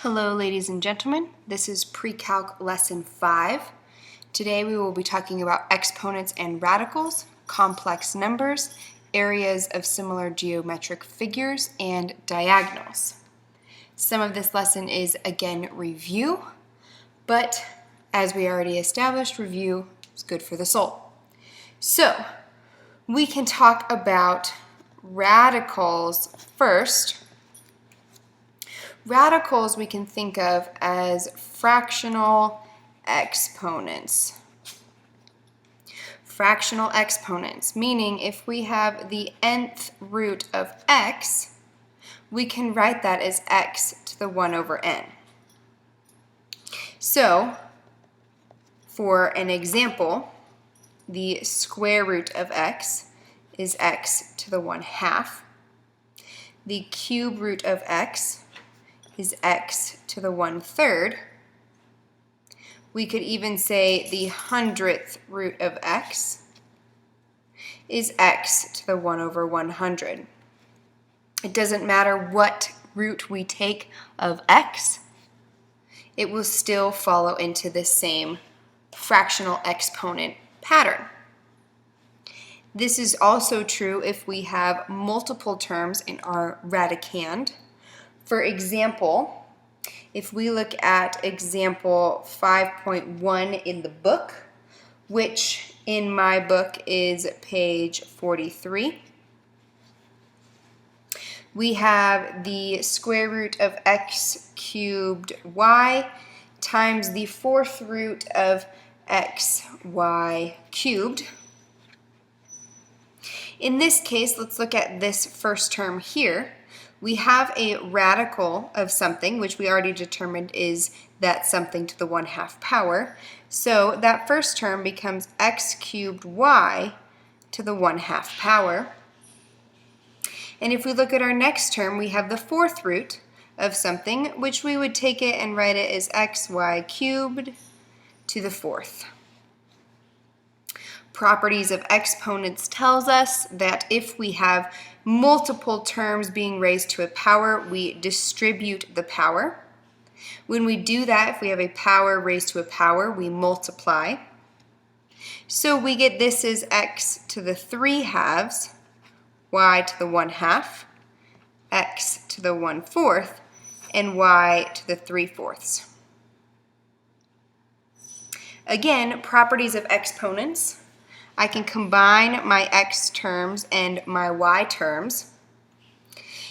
Hello ladies and gentlemen, this is pre-calc lesson 5. Today we will be talking about exponents and radicals, complex numbers, areas of similar geometric figures, and diagonals. Some of this lesson is again review, but as we already established, review is good for the soul. So we can talk about radicals first. Radicals we can think of as fractional exponents. Fractional exponents, meaning if we have the nth root of x, we can write that as x to the 1 over n. So, for an example, the square root of x is x to the 1/2. The cube root of x is x to the 1/3. We could even say the 100th root of x is x to the 1 over 100. It doesn't matter what root we take of x, it will still follow into the same fractional exponent pattern. This is also true if we have multiple terms in our radicand. For example, if we look at example 5.1 in the book, which in my book is page 43, we have the square root of x cubed y times the 4th root of xy cubed. In this case, let's look at this first term here. We have a radical of something, which we already determined is that something to the 1/2 power. So that first term becomes x cubed y to the 1/2 power. And if we look at our next term, we have the 4th root of something, which we would take it and write it as xy cubed to the 4th. Properties of exponents tells us that if we have multiple terms being raised to a power, we distribute the power. When we do that, if we have a power raised to a power, we multiply. So we get this as x to the 3/2, y to the 1/2, x to the 1/4, and y to the 3/4. Again, properties of exponents. I can combine my x terms and my y terms.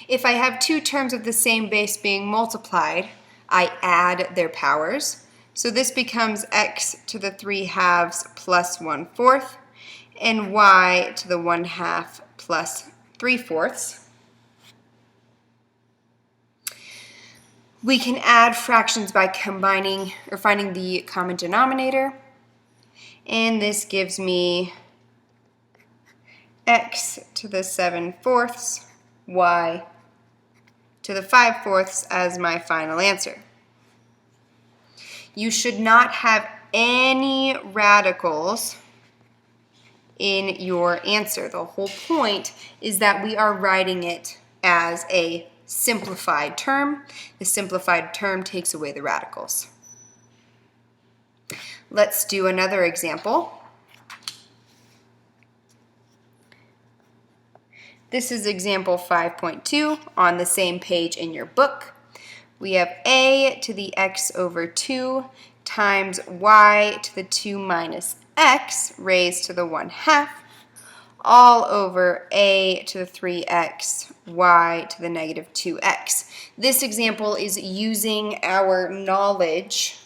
If I have two terms of the same base being multiplied, I add their powers. So this becomes x to the 3/2 plus 1/4 and y to the 1/2 plus 3/4. We can add fractions by combining or finding the common denominator. And this gives me x to the 7/4, y to the 5/4 as my final answer. You should not have any radicals in your answer. The whole point is that we are writing it as a simplified term. The simplified term takes away the radicals. Let's do another example. This is example 5.2 on the same page in your book. We have a to the x over 2 times y to the 2 minus x raised to the 1/2 all over a to the 3x y to the negative 2x. This example is using our knowledge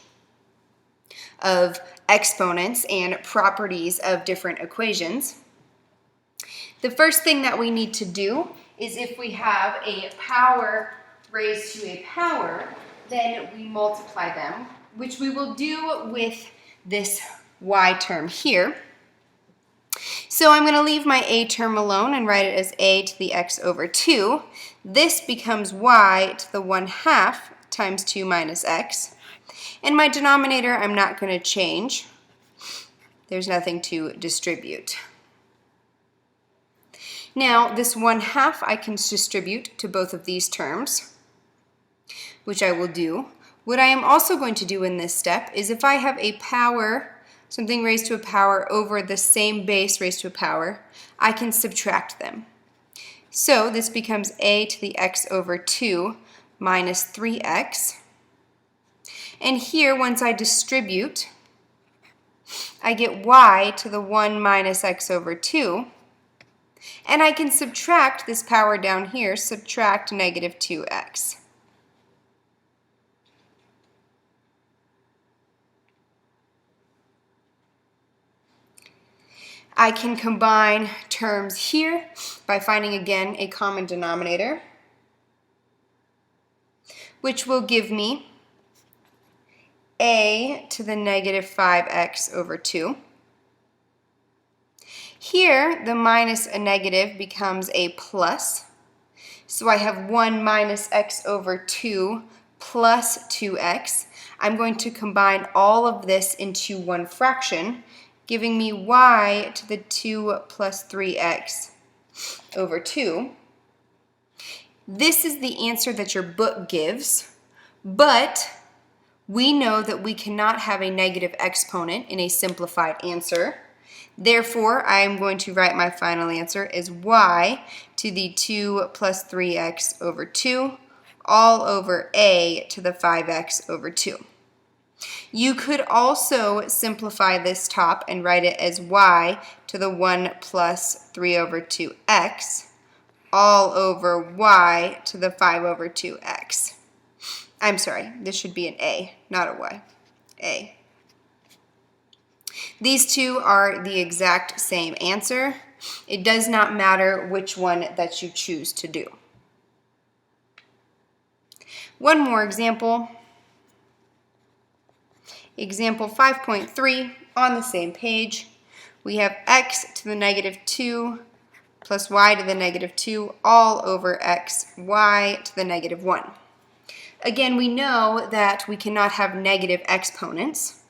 of exponents and properties of different equations. The first thing that we need to do is if we have a power raised to a power, then we multiply them, which we will do with this y term here. So I'm going to leave my a term alone and write it as a to the x over 2. This becomes y to the 1/2 times 2 minus x. And my denominator I'm not going to change. There's nothing to distribute. Now this 1/2 I can distribute to both of these terms. which I will do. What I am also going to do in this step is if I have a power, something raised to a power over the same base raised to a power, I can subtract them. So this becomes a to the x over 2 minus 3x. And here, once I distribute, I get y to the 1 minus x over 2. And I can subtract this power down here, subtract negative 2x. I can combine terms here by finding again a common denominator, which will give me a to the negative 5x over 2. Here, the minus a negative becomes a plus. So I have 1 minus x over 2 plus 2x. I'm going to combine all of this into one fraction, giving me y to the 2 plus 3x over 2. This is the answer that your book gives, but we know that we cannot have a negative exponent in a simplified answer. Therefore, I am going to write my final answer as y to the 2 plus 3x over 2 all over a to the 5x over 2. You could also simplify this top and write it as y to the 1 plus 3 over 2x all over y to the 5 over 2x. I'm sorry, this should be an a, not a y. A. These two are the exact same answer. It does not matter which one that you choose to do. One more example. Example 5.3 on the same page. We have x to the negative 2 plus y to the negative 2 all over x, y to the negative 1. Again, we know that we cannot have negative exponents.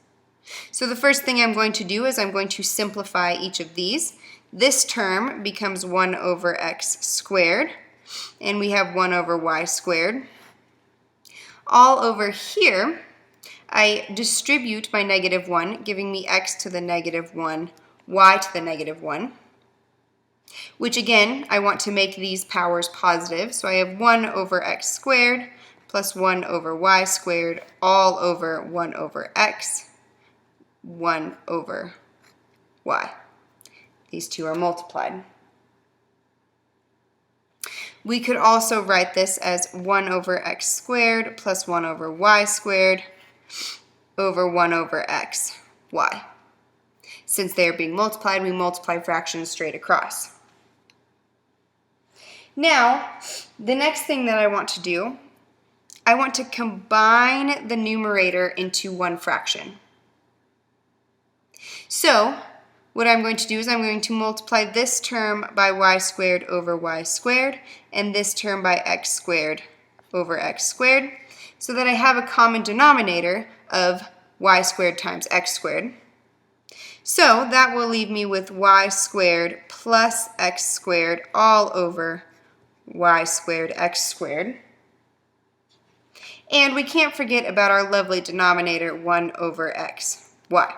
So the first thing I'm going to do is I'm going to simplify each of these. This term becomes 1 over x squared, and we have 1 over y squared. All over here, I distribute my negative 1, giving me x to the negative 1, y to the negative 1, which again, I want to make these powers positive. So I have 1 over x squared plus 1 over y squared all over 1 over x, 1 over y. These two are multiplied. We could also write this as 1 over x squared plus 1 over y squared over 1 over x, y. Since they are being multiplied, we multiply fractions straight across. Now, the next thing that I want to do, I want to combine the numerator into one fraction. So, what I'm going to do is I'm going to multiply this term by y squared over y squared and this term by x squared over x squared so that I have a common denominator of y squared times x squared. So that will leave me with y squared plus x squared all over y squared x squared. And we can't forget about our lovely denominator 1 over x, y.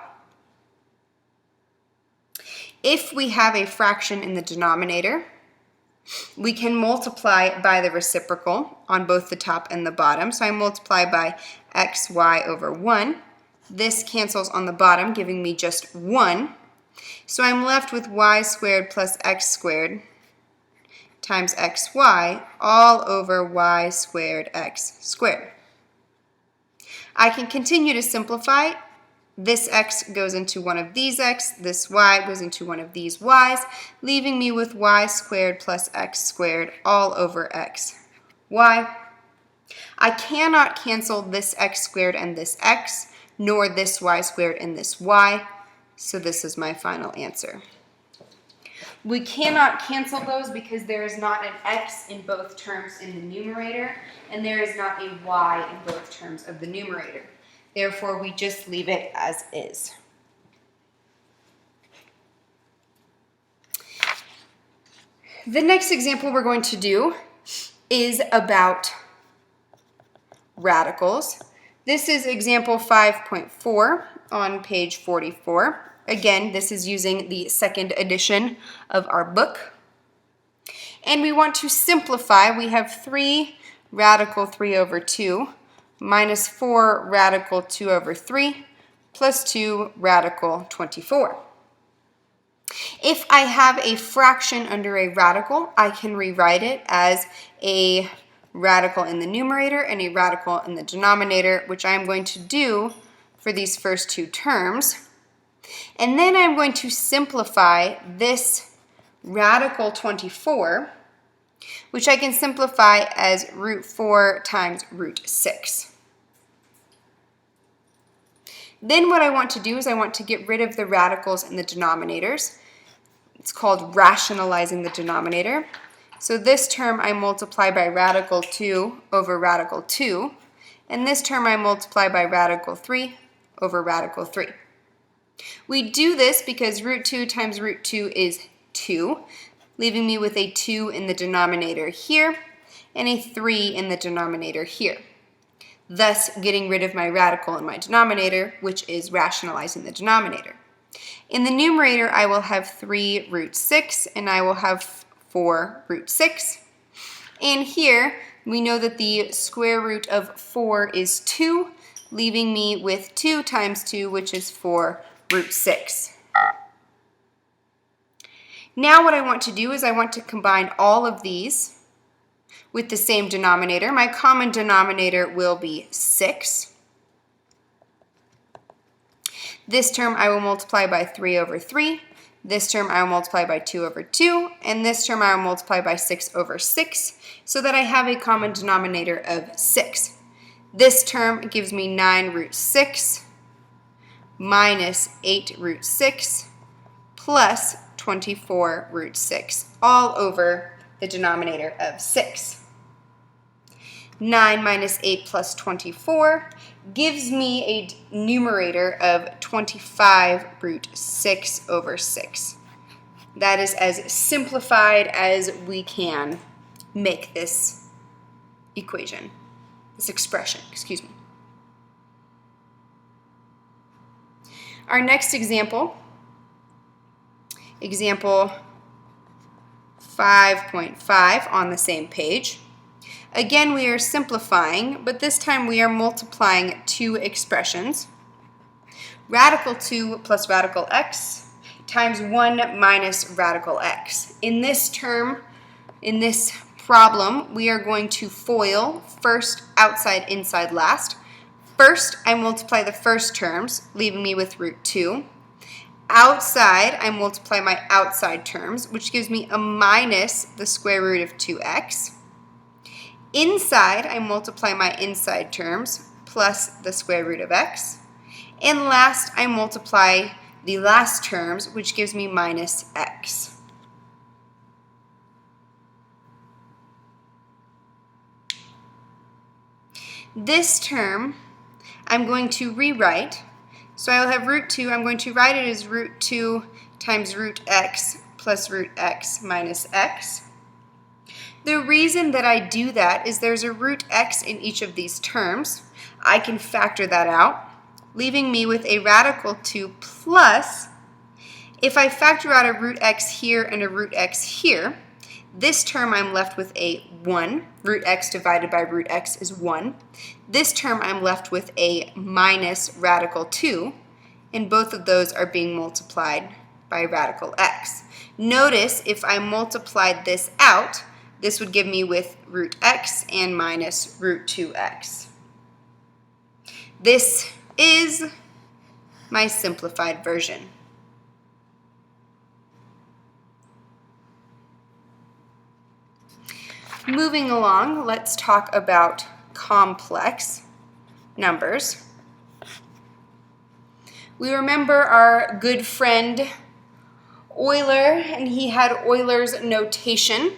If we have a fraction in the denominator, we can multiply by the reciprocal on both the top and the bottom. So I multiply by xy over 1. This cancels on the bottom, giving me just 1. So I'm left with y squared plus x squared times xy all over y squared x squared. I can continue to simplify. This x goes into one of these x, this y goes into one of these y's, leaving me with y squared plus x squared all over x, y. I cannot cancel this x squared and this x, nor this y squared and this y, so this is my final answer. We cannot cancel those because there is not an x in both terms in the numerator, and there is not a y in both terms of the numerator. Therefore, we just leave it as is. The next example we're going to do is about radicals. This is example 5.4 on page 44. Again, this is using the second edition of our book. And we want to simplify. We have 3 radical 3 over 2 minus 4 radical 2 over 3 plus 2 radical 24. If I have a fraction under a radical, I can rewrite it as a radical in the numerator and a radical in the denominator, which I'm going to do for these first 2 terms. And then I'm going to simplify this radical 24, which I can simplify as root 4 times root 6. Then what I want to do is I want to get rid of the radicals in the denominators. It's called rationalizing the denominator. So this term I multiply by radical 2 over radical 2, and this term I multiply by radical 3 over radical 3. We do this because root 2 times root 2 is 2, leaving me with a 2 in the denominator here and a 3 in the denominator here, thus getting rid of my radical in my denominator, which is rationalizing the denominator. In the numerator, I will have 3 root 6, and I will have 4 root 6. And here, we know that the square root of 4 is 2, leaving me with 2 times 2, which is 4 root 6. Now what I want to do is I want to combine all of these with the same denominator. My common denominator will be 6. This term I will multiply by 3 over 3. This term I will multiply by 2 over 2. And this term I will multiply by 6 over 6, so that I have a common denominator of 6. This term gives me 9 root 6 minus 8 root 6 plus 24 root 6, all over the denominator of 6. 9 minus 8 plus 24 gives me a numerator of 25 root 6 over 6. That is as simplified as we can make this equation, this expression, excuse me. Our next example, example 5.5 on the same page. Again, we are simplifying, but this time we are multiplying 2 expressions. Radical 2 plus radical x times 1 minus radical x. In this term, in this problem, we are going to FOIL, first, outside, inside, last. First, I multiply the first terms, leaving me with root 2. Outside, I multiply my outside terms, which gives me a minus the square root of 2x. Inside, I multiply my inside terms plus the square root of x. And last, I multiply the last terms, which gives me minus x. This term, I'm going to rewrite. So I will have root 2. I'm going to write it as root 2 times root x plus root x minus x. The reason that I do that is there's a root x in each of these terms. I can factor that out, leaving me with a radical 2 plus, if I factor out a root x here and a root x here, this term I'm left with a 1. Root x divided by root x is 1. This term I'm left with a minus radical 2, and both of those are being multiplied by radical x. Notice if I multiplied this out, this would give me with root x and minus root 2x. This is my simplified version. Moving along, let's talk about complex numbers. We remember our good friend Euler, and he had Euler's notation.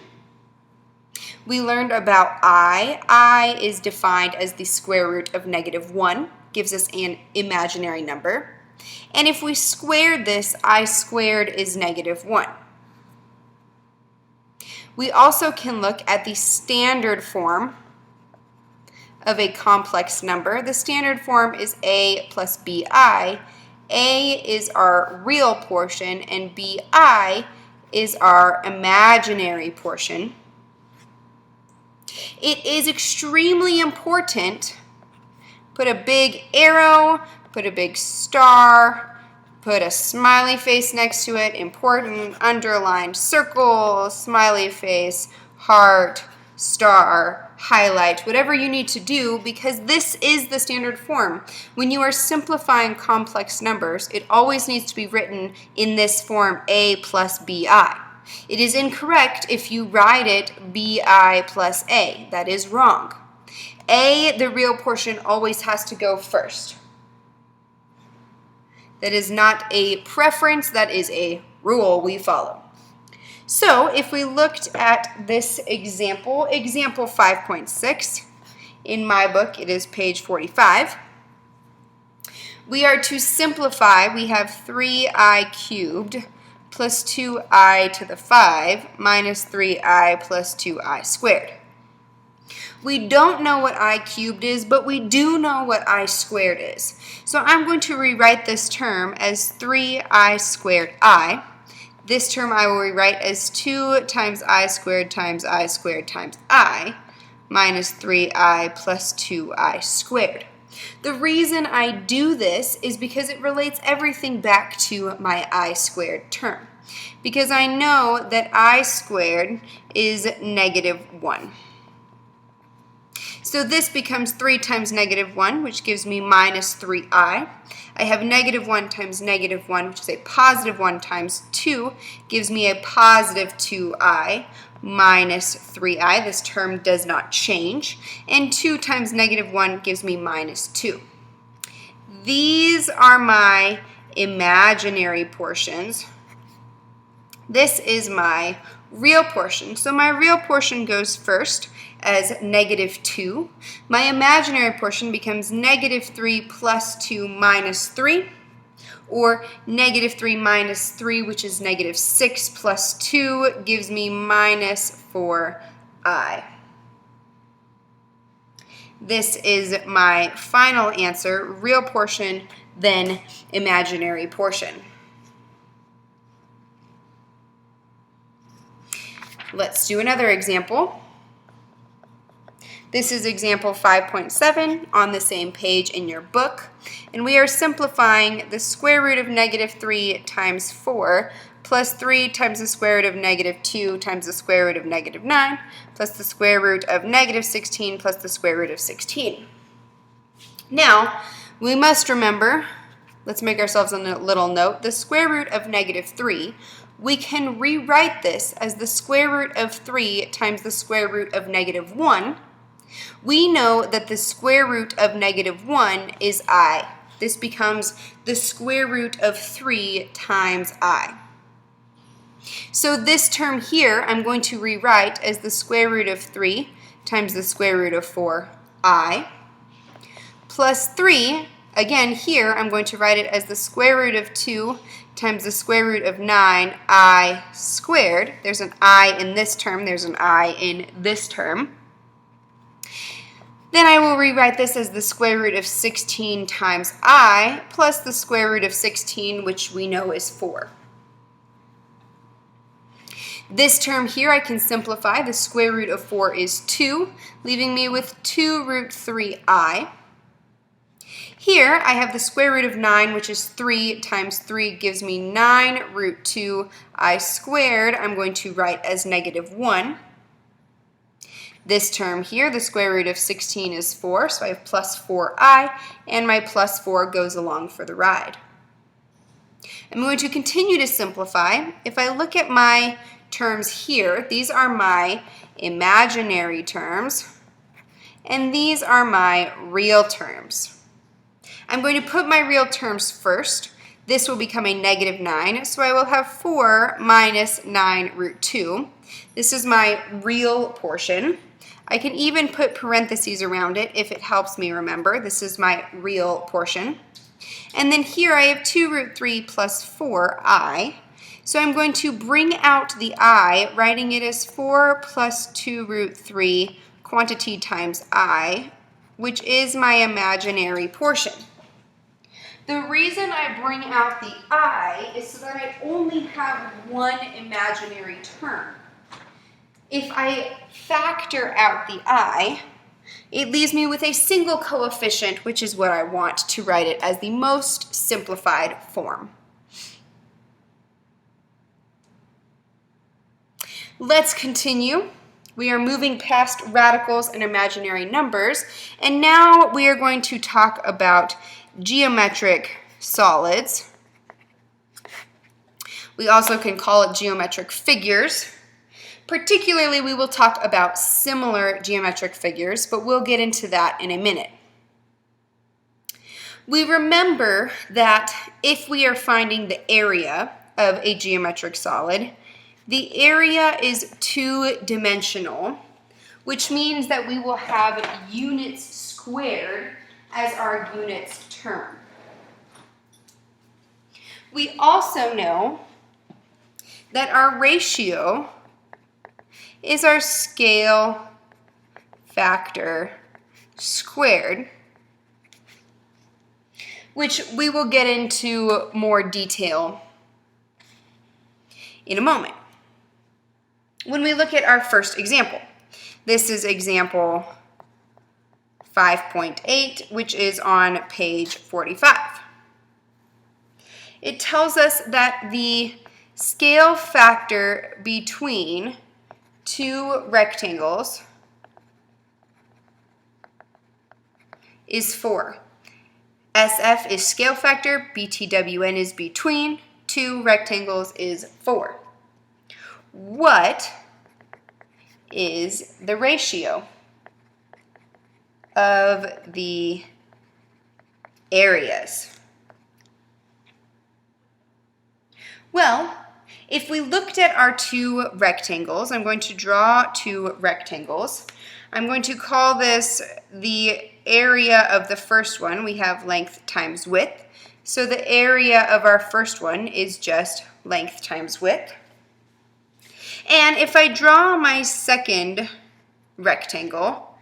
We learned about I. I is defined as the square root of -1, gives us an imaginary number. And if we squared this, I squared is -1. We also can look at the standard form of a complex number, the standard form is a plus bi. A is our real portion and bi is our imaginary portion. It is extremely important. Put a big arrow, put a big star, put a smiley face next to it, important, underlined circle, smiley face, heart, star, highlight, whatever you need to do, because this is the standard form. When you are simplifying complex numbers, it always needs to be written in this form, a plus bi. It is incorrect if you write it bi plus a. That is wrong. A, the real portion, always has to go first. That is not a preference, that is a rule we follow. So if we looked at this example, example 5.6, in my book it is page 45, we are to simplify. We have 3i cubed plus 2i to the 5 minus 3i plus 2i squared. We don't know what I cubed is, but we do know what I squared is. So I'm going to rewrite this term as 3i squared I. This term I will rewrite as 2 times I squared times I minus 3i plus 2i squared. The reason I do this is because it relates everything back to my I squared term. Because I know that I squared is negative 1. So this becomes 3 times negative 1, which gives me minus 3i. I have negative 1 times negative 1, which is a positive 1 times 2, gives me a positive 2i minus 3i. This term does not change. And 2 times negative 1 gives me minus 2. These are my imaginary portions. This is my real portion. So my real portion goes first as negative 2. My imaginary portion becomes negative 3 plus 2 minus 3, or negative 3 minus 3, which is negative 6 plus 2, gives me minus 4i. This is my final answer, real portion, then imaginary portion. Let's do another example. This is example 5.7 on the same page in your book, and we are simplifying the square root of negative 3 times 4 plus 3 times the square root of negative 2 times the square root of negative 9 plus the square root of negative 16 plus the square root of 16. Now, we must remember, let's make ourselves a little note, the square root of negative 3, we can rewrite this as the square root of 3 times the square root of negative 1. We know that the square root of negative 1 is I. This becomes the square root of 3 times I. So this term here I'm going to rewrite as the square root of 3 times the square root of 4i plus 3. Again, here I'm going to write it as the square root of 2 times the square root of 9i squared. There's an I in this term, there's an I in this term. Then I will rewrite this as the square root of 16 times I plus the square root of 16, which we know is 4. This term here I can simplify. The square root of 4 is 2, leaving me with 2 root 3i. Here I have the square root of 9, which is 3 times 3 gives me 9 root 2i squared. I'm going to write as negative 1. This term here, the square root of 16 is 4, so I have plus 4i, and my plus 4 goes along for the ride. I'm going to continue to simplify. If I look at my terms here, these are my imaginary terms, and these are my real terms. I'm going to put my real terms first. This will become a negative 9, so I will have 4 minus 9 root 2. This is my real portion. I can even put parentheses around it if it helps me remember. This is my real portion. And then here I have 2 root 3 plus 4i. So I'm going to bring out the I, writing it as 4 plus 2 root 3 quantity times I which is my imaginary portion. The reason I bring out the I is so that I only have one imaginary term. If I factor out the I, it leaves me with a single coefficient, which is what I want to write it as the most simplified form. Let's continue. We are moving past radicals and imaginary numbers, and now we are going to talk about geometric solids. We also can call it geometric figures. Particularly, we will talk about similar geometric figures, but we'll get into that in a minute. We remember that if we are finding the area of a geometric solid, the area is two-dimensional, which means that we will have units squared as our units term. We also know that our ratio is our scale factor squared, which we will get into more detail in a moment. When we look at our first example, this is example 5.8, which is on page 45. It tells us that the scale factor between two rectangles is 4. SF is scale factor, BTWN is between, two rectangles is 4. What is the ratio of the areas? Well, if we looked at our two rectangles, I'm going to draw two rectangles. I'm going to call this the area of the first one. We have length times width. So the area of our first one is just length times width. And if I draw my second rectangle,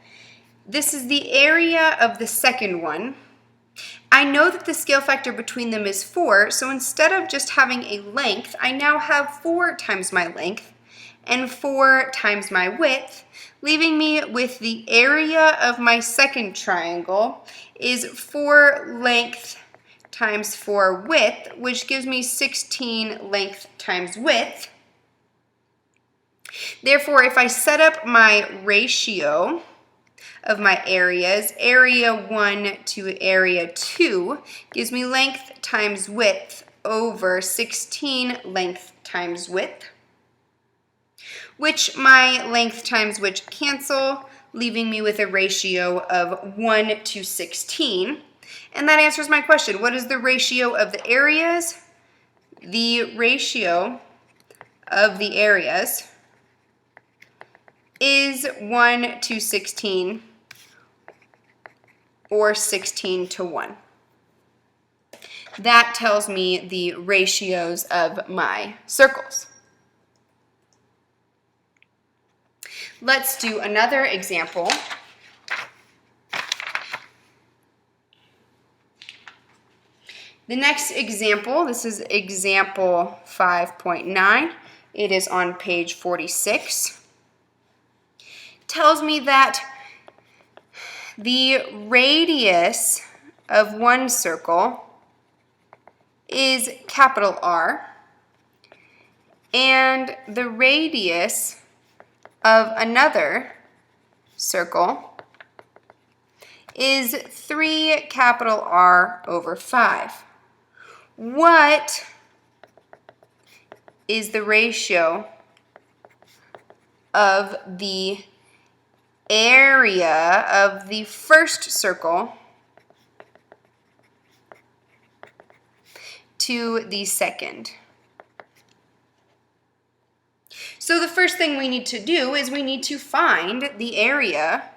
this is the area of the second one. I know that the scale factor between them is 4, so instead of just having a length, I now have 4 times my length and 4 times my width, leaving me with the area of my second triangle is 4 length times 4 width, which gives me 16 length times width. Therefore, if I set up my ratio of my areas, area 1 to area 2 gives me length times width over 16 length times width, which my length times width cancel, leaving me with a ratio of 1 to 16. And that answers my question. What is the ratio of the areas? The ratio of the areas is 1 to 16, or 16 to 1. That tells me the ratios of my circles. Let's do another example. The next example, this is example 5.9. It is on page 46. Tells me that the radius of one circle is capital R, and the radius of another circle is 3 capital R over 5. What is the ratio of the area of the first circle to the second? So the first thing we need to do is we need to find the area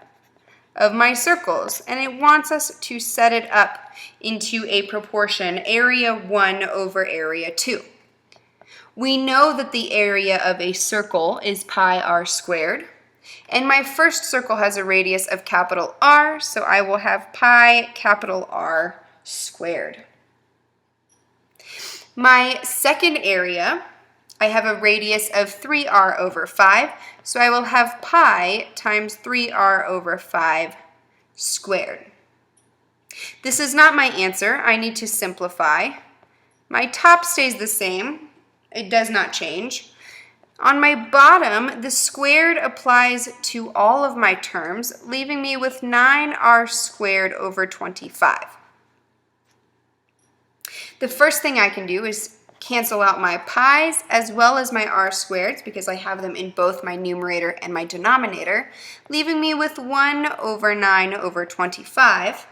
of my circles, and it wants us to set it up into a proportion, area 1 over area 2. We know that the area of a circle is pi r squared, And my first circle has a radius of capital R, so I will have pi capital R squared. My second area, I have a radius of 3r over 5, so I will have pi times 3r over 5 squared. This is not my answer. I need to simplify. My top stays the same. It does not change. On my bottom, the squared applies to all of my terms, leaving me with 9r squared over 25. The first thing I can do is cancel out my pi's as well as my r squareds because I have them in both my numerator and my denominator, leaving me with 1 over 9 over 25.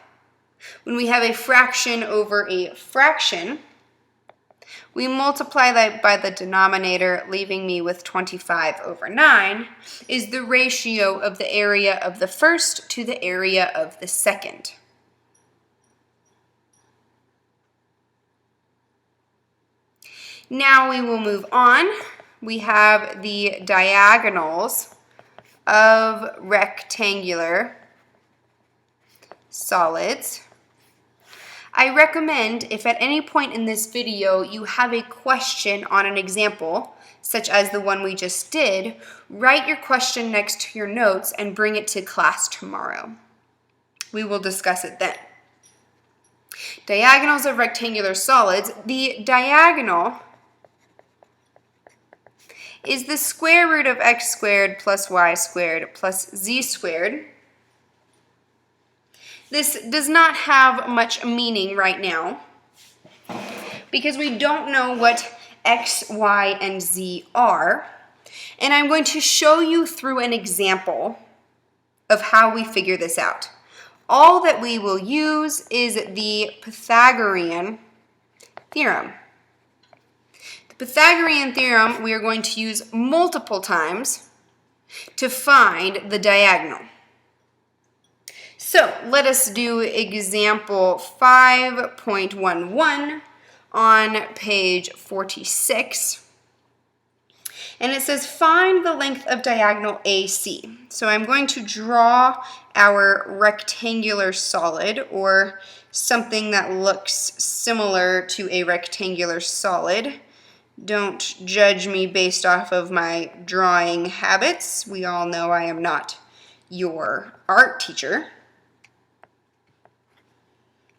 When we have a fraction over a fraction, we multiply that by the denominator, leaving me with 25 over 9, is the ratio of the area of the first to the area of the second. Now we will move on. We have the diagonals of rectangular solids. I recommend if at any point in this video you have a question on an example, such as the one we just did, write your question next to your notes and bring it to class tomorrow. We will discuss it then. Diagonals of rectangular solids. The diagonal is the square root of x squared plus y squared plus z squared. This does not have much meaning right now because we don't know what x, y, and z are. And I'm going to show you through an example of how we figure this out. All that we will use is the Pythagorean theorem. The Pythagorean theorem we are going to use multiple times to find the diagonal. So let us do example 5.11 on page 46. And it says find the length of diagonal AC. So I'm going to draw our rectangular solid, or something that looks similar to a rectangular solid. Don't judge me based off of my drawing habits. We all know I am not your art teacher.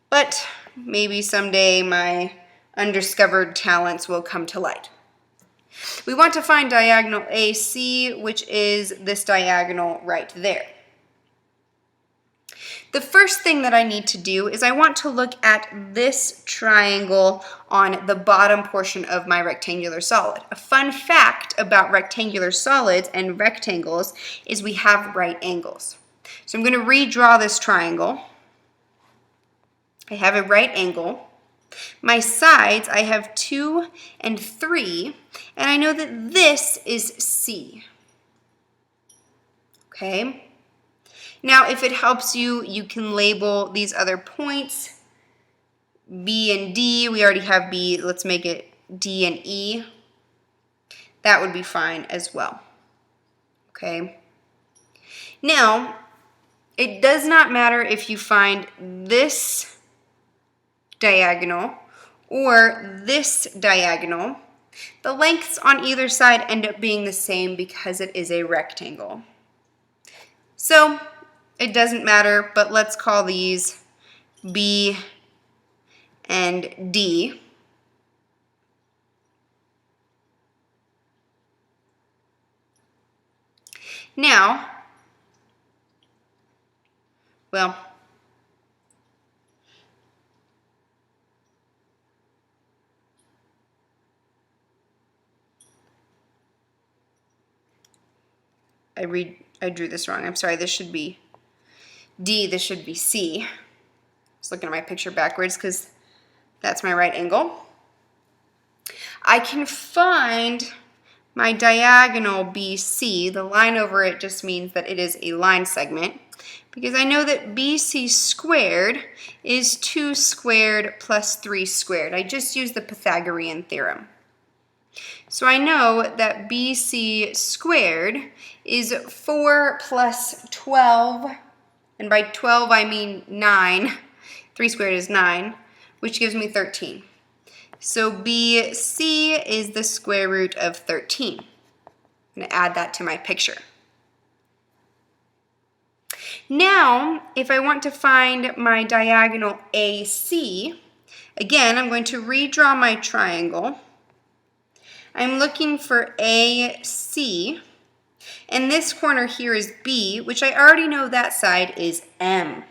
But maybe someday my undiscovered talents will come to light. We want to find diagonal AC, which is this diagonal right there. The first thing that I need to do is I want to look at this triangle on the bottom portion of my rectangular solid. A fun fact about rectangular solids and rectangles is we have right angles. So I'm going to redraw this triangle. I have a right angle. My sides, I have 2 and 3, and I know that this is C. Okay? Now, if it helps you, you can label these other points, B and D. We already have B. Let's make it D and E. That would be fine as well. Okay? Now, it does not matter if you find this diagonal or this diagonal. The lengths on either side end up being the same because it is a rectangle. So it doesn't matter, but let's call these B and D. Now, well, I drew this wrong. I'm sorry, this should be D, this should be C. I was looking at my picture backwards because that's my right angle. I can find my diagonal BC. The line over it just means that it is a line segment, because I know that BC squared is 2 squared plus 3 squared. I just used the Pythagorean theorem. So I know that BC squared is 4 plus 12, and by 12 I mean 9. 3 squared is 9, which gives me 13. So BC is the square root of 13. I'm going to add that to my picture. Now, if I want to find my diagonal AC, again, I'm going to redraw my triangle. I'm looking for AC, and this corner here is B, which I already know that side is M.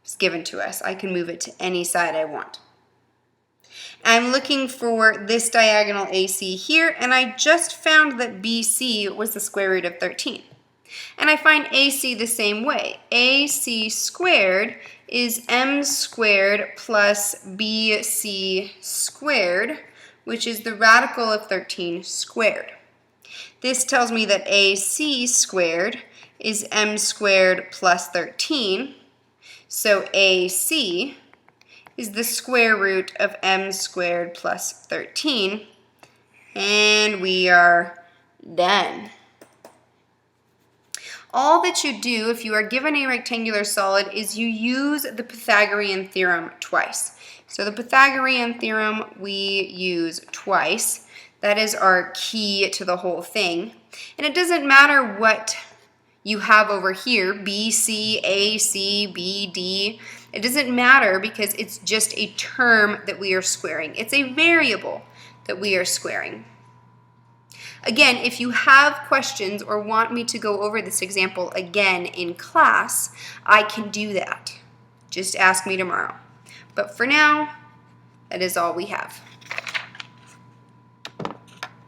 It's given to us. I can move it to any side I want. I'm looking for this diagonal AC here, and I just found that BC was the square root of 13. And I find AC the same way. AC squared is M squared plus BC squared, which is the radical of 13 squared. This tells me that AC squared is M squared plus 13. So AC is the square root of M squared plus 13. And we are done. All that you do if you are given a rectangular solid is you use the Pythagorean theorem twice. So the Pythagorean theorem we use twice. That is our key to the whole thing. And it doesn't matter what you have over here, BC, AC, BD. It doesn't matter because it's just a term that we are squaring. It's a variable that we are squaring. Again, if you have questions or want me to go over this example again in class, I can do that. Just ask me tomorrow. But for now, that is all we have.